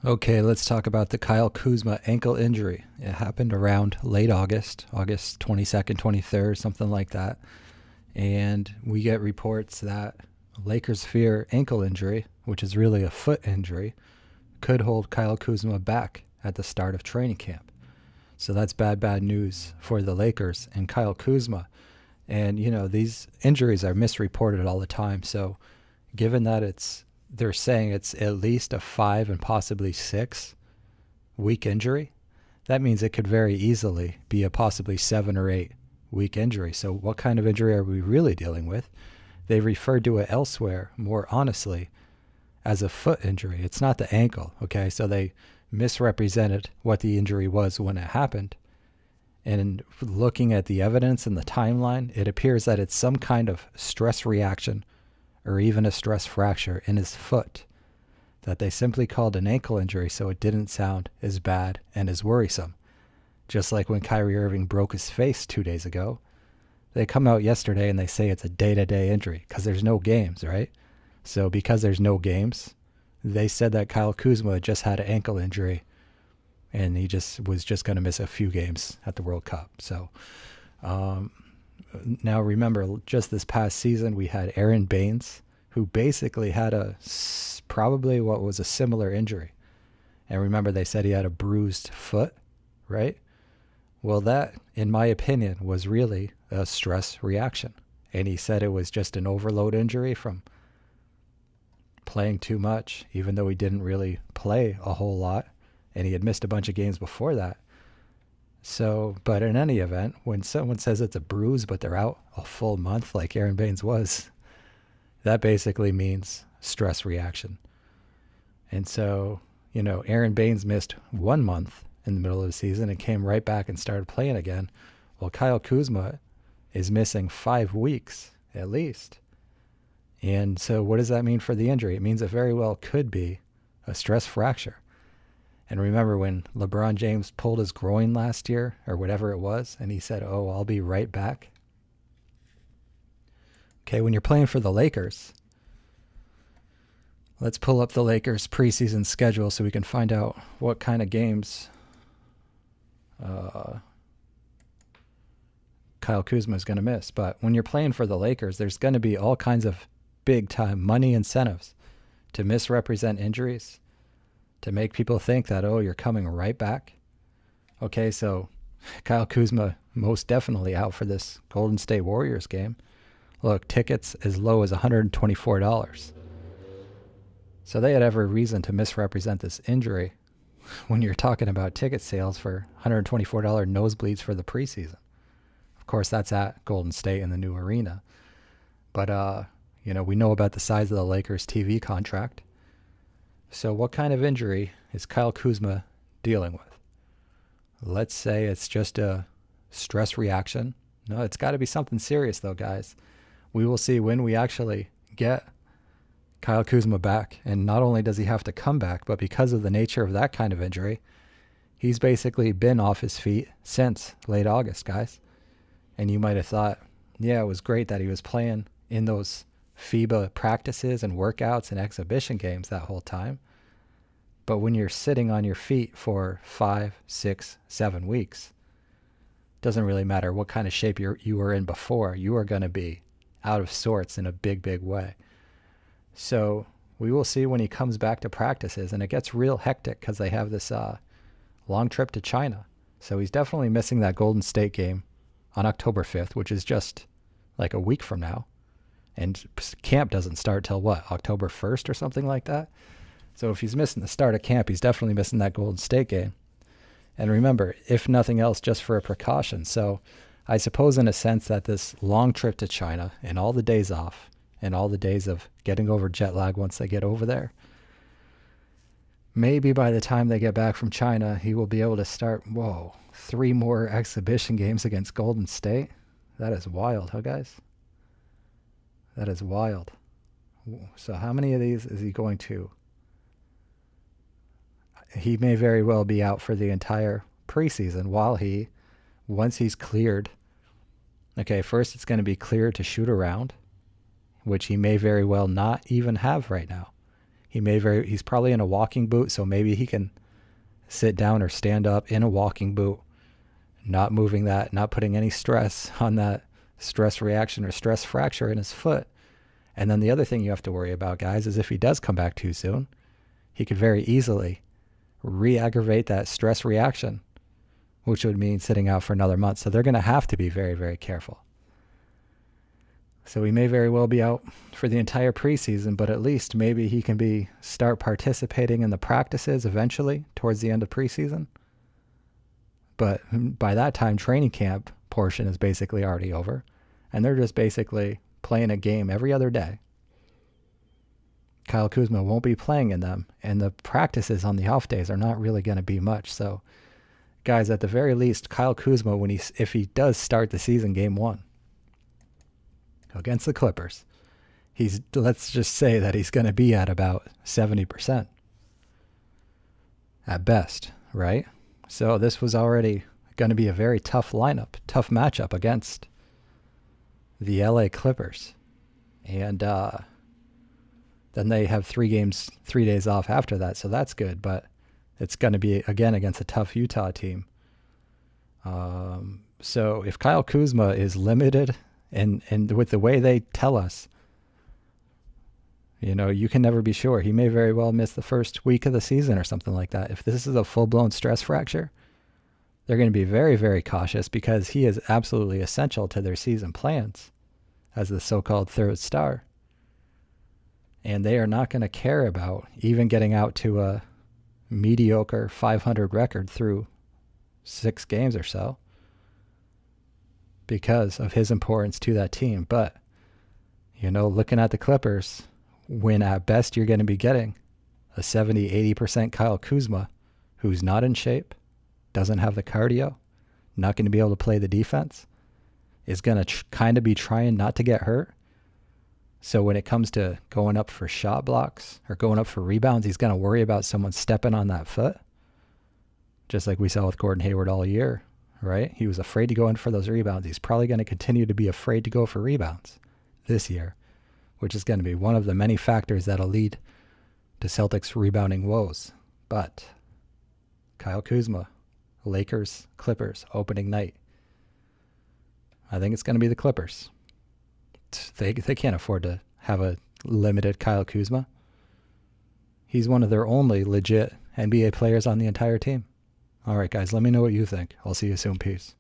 Okay, let's talk about the Kyle Kuzma ankle injury. It happened around late August, August 22nd, 23rd, something like that. And we get reports that Lakers fear ankle injury, which is really a foot injury, could hold Kyle Kuzma back at the start of training camp. So that's bad, bad news for the Lakers and Kyle Kuzma. And, these injuries are misreported all the time. So given that they're saying it's at least a 5 and possibly 6 week injury, that means it could very easily be a possibly 7 or 8 week injury. So what kind of injury are we really dealing with? They referred to it elsewhere, more honestly, as a foot injury. It's not the ankle, okay? So they misrepresented what the injury was when it happened. And looking at the evidence and the timeline, it appears that it's some kind of stress reaction or even a stress fracture in his foot that they simply called an ankle injury so it didn't sound as bad and as worrisome. Just like when Kyrie Irving broke his face 2 days ago, they come out yesterday and they say it's a day-to-day injury because there's no games, right? So because there's no games, they said that Kyle Kuzma just had an ankle injury and he just was just going to miss a few games at the World Cup. So um, now remember, just this past season, we had Aaron Baines, who basically had probably what was a similar injury. And remember, they said he had a bruised foot, right? Well, that, in my opinion, was really a stress reaction. And he said it was just an overload injury from playing too much, even though he didn't really play a whole lot. And he had missed a bunch of games before that. So, but in any event, when someone says it's a bruise, but they're out a full month, like Aaron Baines was, that basically means stress reaction. And so, Aaron Baines missed 1 month in the middle of the season and came right back and started playing again. Well, Kyle Kuzma is missing 5 weeks at least. And so, what does that mean for the injury? It means it very well could be a stress fracture. And remember when LeBron James pulled his groin last year or whatever it was, and he said, "Oh, I'll be right back." Okay, when you're playing for the Lakers, let's pull up the Lakers preseason schedule so we can find out what kind of games Kyle Kuzma is going to miss. But when you're playing for the Lakers, there's going to be all kinds of big time money incentives to misrepresent injuries, to make people think that, oh, you're coming right back. Okay, so Kyle Kuzma most definitely out for this Golden State Warriors game. Look, tickets as low as $124. So they had every reason to misrepresent this injury when you're talking about ticket sales for $124 nosebleeds for the preseason. Of course, that's at Golden State in the new arena. But, we know about the size of the Lakers TV contract. So what kind of injury is Kyle Kuzma dealing with? Let's say it's just a stress reaction. No, it's got to be something serious, though, guys. We will see when we actually get Kyle Kuzma back. And not only does he have to come back, but because of the nature of that kind of injury, he's basically been off his feet since late August, guys. And you might have thought, yeah, it was great that he was playing in those FIBA practices and workouts and exhibition games that whole time. But when you're sitting on your feet for 5, 6, 7 weeks, doesn't really matter what kind of shape you were in before. You are going to be out of sorts in a big, big way. So we will see when he comes back to practices, and it gets real hectic because they have this long trip to China. So he's definitely missing that Golden State game on October 5th, which is just like a week from now. And camp doesn't start till what, October 1st or something like that? So if he's missing the start of camp, he's definitely missing that Golden State game. And remember, if nothing else, just for a precaution. So I suppose in a sense that this long trip to China and all the days off and all the days of getting over jet lag once they get over there, maybe by the time they get back from China, he will be able to start, 3 more exhibition games against Golden State. That is wild, huh, guys? That is wild. So how many of these is he going to? He may very well be out for the entire preseason once he's cleared. Okay, first it's going to be cleared to shoot around, which he may very well not even have right now. He's probably in a walking boot, so maybe he can sit down or stand up in a walking boot, not moving that, not putting any stress on that stress reaction or stress fracture in his foot. And then the other thing you have to worry about, guys, is if he does come back too soon, he could very easily re-aggravate that stress reaction, which would mean sitting out for another month. So they're going to have to be very, very careful. So he may very well be out for the entire preseason, but at least maybe he can start participating in the practices eventually towards the end of preseason. But by that time, training camp portion is basically already over, and they're just basically playing a game every other day. Kyle Kuzma won't be playing in them, and the practices on the off days are not really going to be much. So, guys, at the very least, Kyle Kuzma, if he does start the season game 1 against the Clippers, let's just say that he's going to be at about 70% at best, right? So this was already going to be a very tough matchup against the LA Clippers. And then they have 3 days off after that, so that's good. But it's going to be, again, against a tough Utah team. So if Kyle Kuzma is limited, and with the way they tell us, you can never be sure. He may very well miss the first week of the season or something like that. If this is a full-blown stress fracture, they're going to be very, very cautious because he is absolutely essential to their season plans as the so-called third star. And they are not going to care about even getting out to a mediocre 500 record through 6 games or so because of his importance to that team. But, looking at the Clippers, when at best you're going to be getting a 70-80% Kyle Kuzma, who's not in shape, doesn't have the cardio, not going to be able to play the defense, is going to kind of be trying not to get hurt. So when it comes to going up for shot blocks or going up for rebounds, he's going to worry about someone stepping on that foot, just like we saw with Gordon Hayward all year, right? He was afraid to go in for those rebounds. He's probably going to continue to be afraid to go for rebounds this year, which is going to be one of the many factors that'll lead to Celtics rebounding woes. But Kyle Kuzma, Lakers, Clippers, opening night. I think it's going to be the Clippers. They can't afford to have a limited Kyle Kuzma. He's one of their only legit NBA players on the entire team. All right, guys, let me know what you think. I'll see you soon. Peace.